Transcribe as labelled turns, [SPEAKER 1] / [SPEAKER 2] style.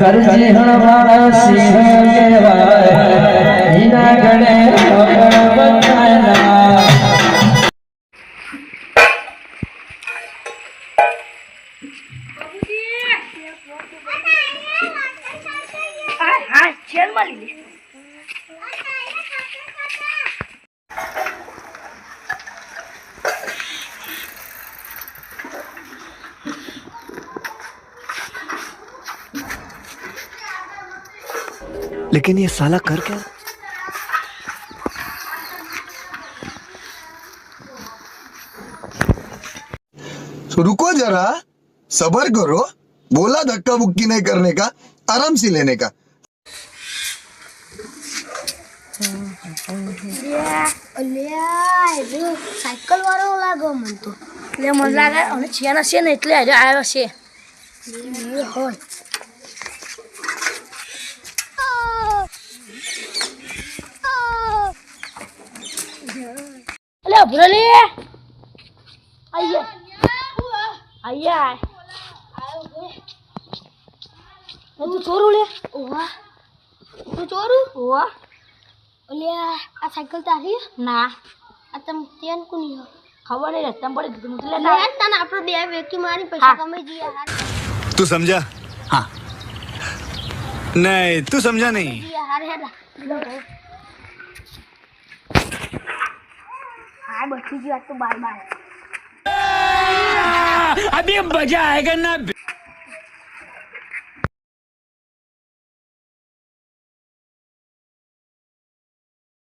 [SPEAKER 1] કરજી હણવાળા સિંહ કહેવાય ઈના ગણે બતાના
[SPEAKER 2] लेकिन ये साला कर क्या
[SPEAKER 3] तो रुको जरा सबर करो बोला धक्का बुक्की नहीं करने का आराम से लेने का
[SPEAKER 4] સાયકલ વાળો લાગો મન તો એટલે મને લાગે અને છેના છે ને એટલે આજે આવ્યો છે હોય અલે ભૂલી આઈએ આઈએ તું ચોરું લે ઓવા તું ચોરું ઓવા ઓલે આ સાયકલ તારી ના આ તમ તેન કોની હો ખબર નહીં રસ્તા પડી તું એટલે ના તને આપણે બે વ્યક્તિ મારી પૈસા કમાઈ જઈએ હાર
[SPEAKER 2] तू समझा हाँ नहीं तू समझा नहीं
[SPEAKER 4] હાર હેડા હા બચી ગયો તો બાય બાય
[SPEAKER 1] अभी मजा आएगा ना।